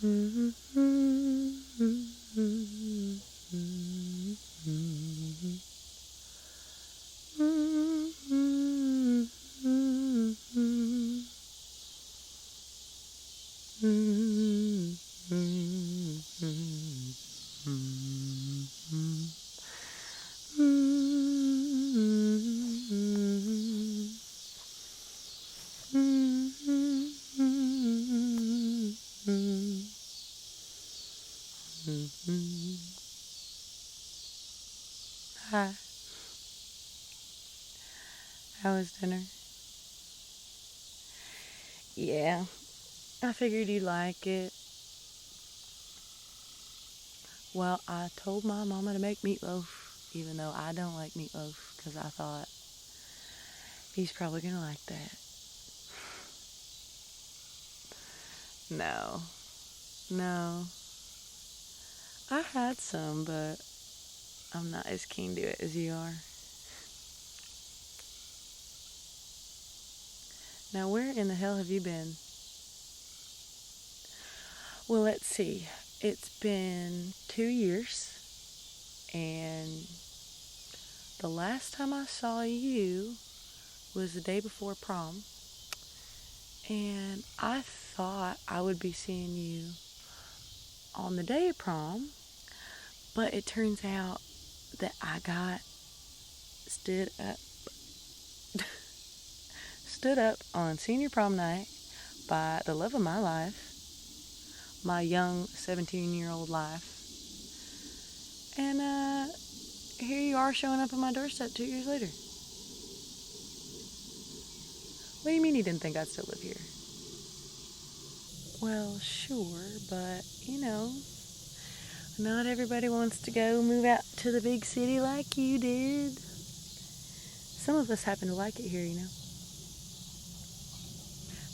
Hi. How was dinner? Yeah, I figured you'd like it. Well, I told my mama to make meatloaf, even though I don't like meatloaf, because I thought he's probably gonna like that. No, no. I had some, but I'm not as keen to it as you are. Now, where in the hell have you been? Well, let's see. It's been 2 years, and the last time I saw you was the day before prom, and I thought I would be seeing you on the day of prom, but it turns out that I got stood up stood up on senior prom night by the love of my life, my young 17-year-old life, and here you are showing up on my doorstep 2 years later. What do you mean you didn't think I'd still live here? Well, sure, but not everybody wants to go move out to the big city like you did. Some of us happen to like it here.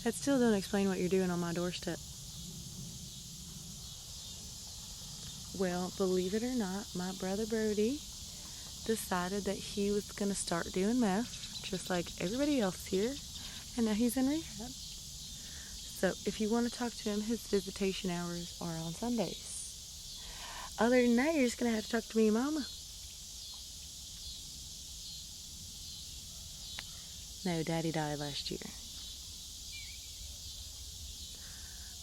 That still don't explain what you're doing on my doorstep. Well, believe it or not, my brother Brody decided that he was going to start doing meth, just like everybody else here, and now he's in rehab. So if you want to talk to him, his visitation hours are on Sundays. Other than that, you're just going to have to talk to me and Mama. No, Daddy died last year.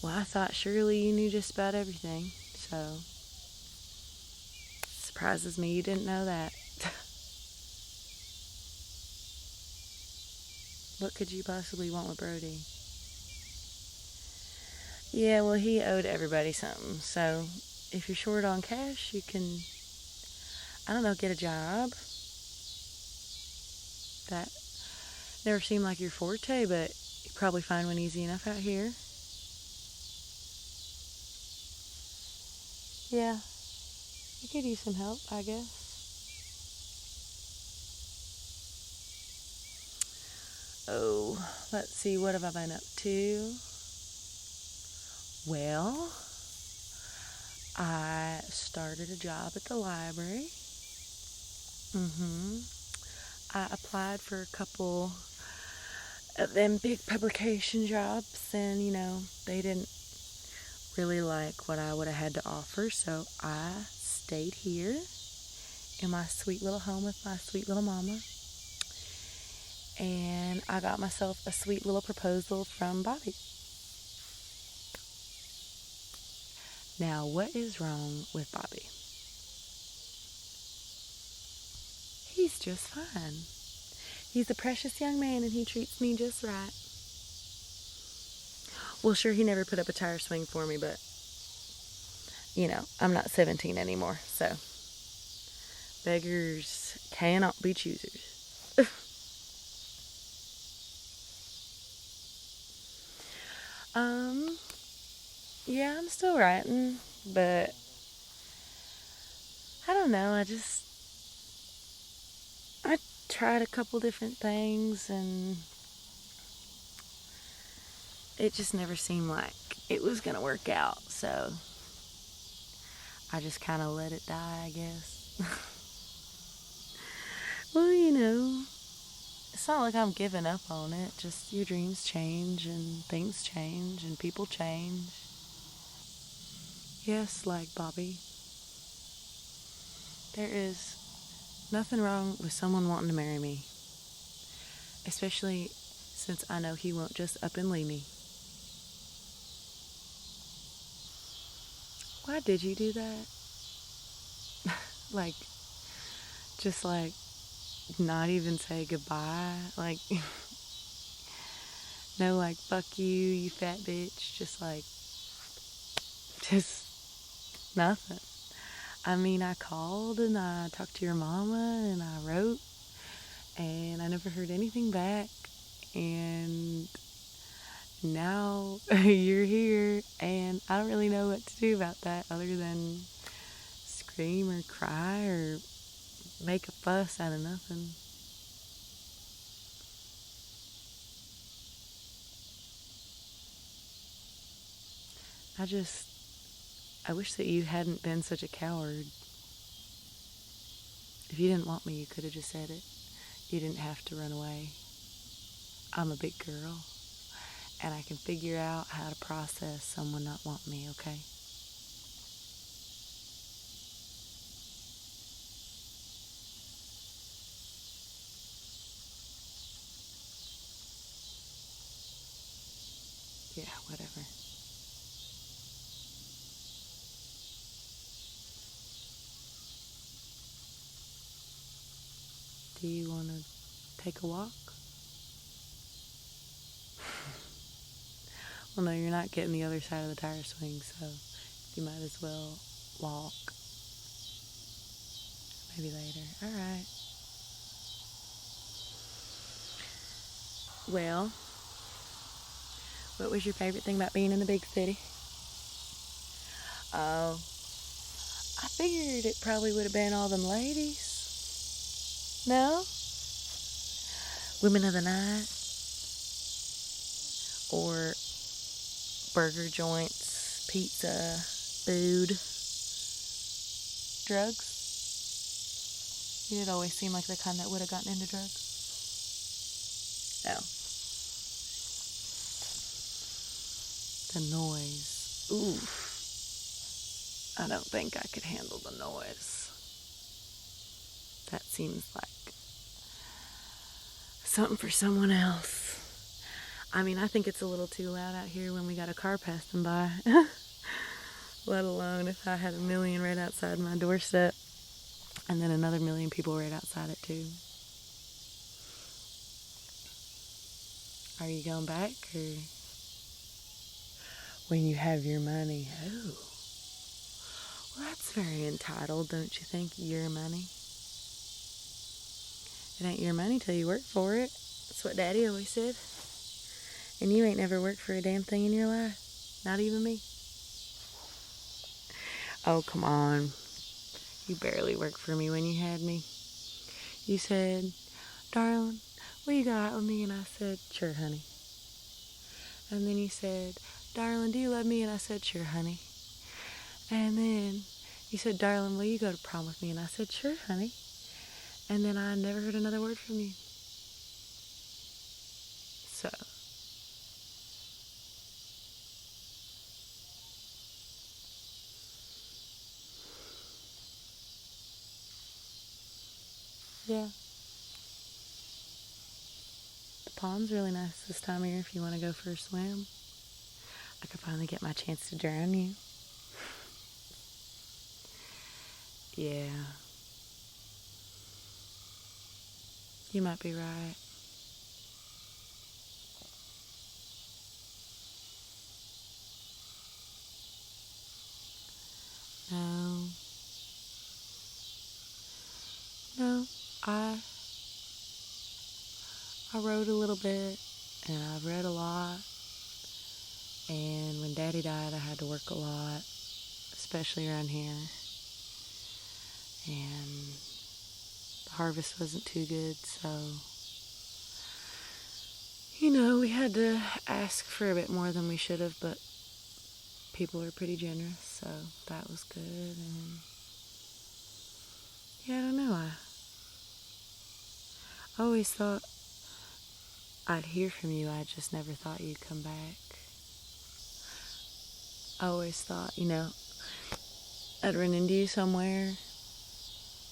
Well, I thought surely you knew just about everything, so surprises me you didn't know that. What could you possibly want with Brody? Yeah, well, he owed everybody something, so if you're short on cash, you can, I don't know, get a job. That never seemed like your forte, but you probably find one easy enough out here. Yeah, you could use some help, I guess. Oh, let's see, what have I been up to? Well, I started a job at the library. I applied for a couple of them big publication jobs, and they didn't really like what I would have had to offer, so I stayed here in my sweet little home with my sweet little mama, and I got myself a sweet little proposal from Bobby. Now, what is wrong with Bobby? He's just fine. He's a precious young man, and he treats me just right. Well, sure, he never put up a tire swing for me, but I'm not 17 anymore, so beggars cannot be choosers. Yeah, I'm still writing, but I don't know, I tried a couple different things, and it just never seemed like it was gonna work out, so I just kind of let it die, I guess. Well, it's not like I'm giving up on it, just your dreams change, and things change, and people change. Yes, like Bobby, there is nothing wrong with someone wanting to marry me, especially since I know he won't just up and leave me. Why did you do that? Like, just like, not even say goodbye? Like, no, like, fuck you, you fat bitch. Just nothing. I mean, I called and I talked to your mama and I wrote and I never heard anything back. And now you're here and I don't really know what to do about that other than scream or cry or make a fuss out of nothing. I wish that you hadn't been such a coward. If you didn't want me, you could have just said it. You didn't have to run away. I'm a big girl, and I can figure out how to process someone not wanting me, okay? Yeah, whatever. Do you want to take a walk? Well, no, you're not getting the other side of the tire swing, so you might as well walk. Maybe later. All right. Well, what was your favorite thing about being in the big city? Oh, I figured it probably would have been all them ladies. No? Women of the night? Or burger joints, pizza, food, drugs? You did always seem like the kind that would have gotten into drugs. No. The noise. Oof. I don't think I could handle the noise. That seems like something for someone else. I mean, I think it's a little too loud out here when we got a car passing by. Let alone if I had a million right outside my doorstep and then another million people right outside it too. Are you going back or when you have your money? Oh, well, that's very entitled, don't you think? Your money. It ain't your money till you work for it. That's what Daddy always said. And you ain't never worked for a damn thing in your life. Not even me. Oh, come on. You barely worked for me when you had me. You said, darling, what you got with me? And I said, sure, honey. And then you said, darling, do you love me? And I said, sure, honey. And then you said, darling, will you go to prom with me? And I said, sure, honey. And then I never heard another word from you. So, yeah. The pond's really nice this time of year if you want to go for a swim. I could finally get my chance to drown you. Yeah. You might be right. No. No. I wrote a little bit and I've read a lot. And when Daddy died, I had to work a lot, especially around here. And the harvest wasn't too good, so, we had to ask for a bit more than we should have, but people were pretty generous, so that was good. And yeah, I don't know. I always thought I'd hear from you. I just never thought you'd come back. I always thought, I'd run into you somewhere,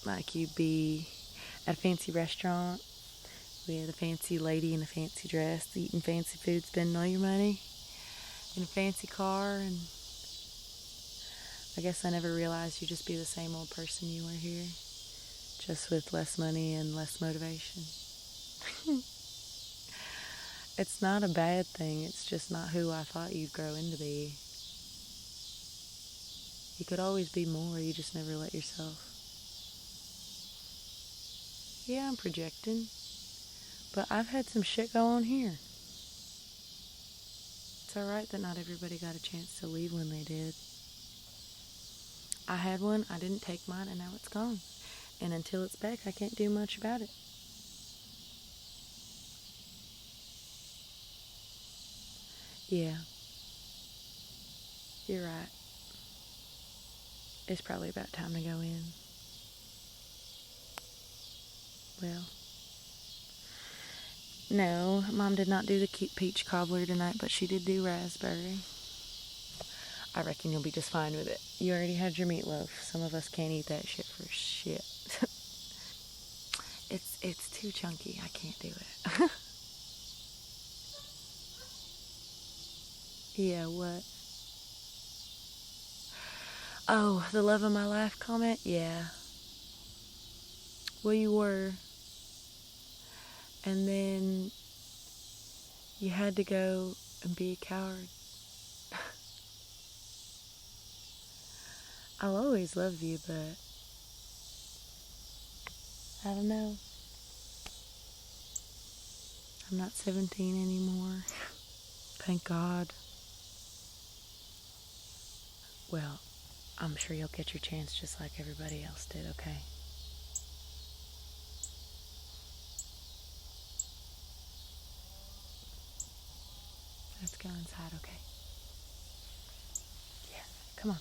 like you'd be at a fancy restaurant with a fancy lady in a fancy dress, eating fancy food, spending all your money in a fancy car, and I guess I never realized you'd just be the same old person you were here, just with less money and less motivation. It's not a bad thing, it's just not who I thought you'd grow into be. You could always be more, you just never let yourself. Yeah, I'm projecting, but I've had some shit go on here. It's alright that not everybody got a chance to leave when they did. I had one, I didn't take mine, and now it's gone. And until it's back, I can't do much about it. Yeah, you're right. It's probably about time to go in. Well, no, Mom did not do the peach cobbler tonight, but she did do raspberry. I reckon you'll be just fine with it. You already had your meatloaf. Some of us can't eat that shit for shit. It's too chunky. I can't do it. Yeah, what? Oh, the love of my life comment? Yeah. Well, you were. And then you had to go and be a coward. I'll always love you, but I don't know. I'm not 17 anymore. Thank God. Well, I'm sure you'll get your chance just like everybody else did, okay? Let's go inside, okay? Yeah, come on.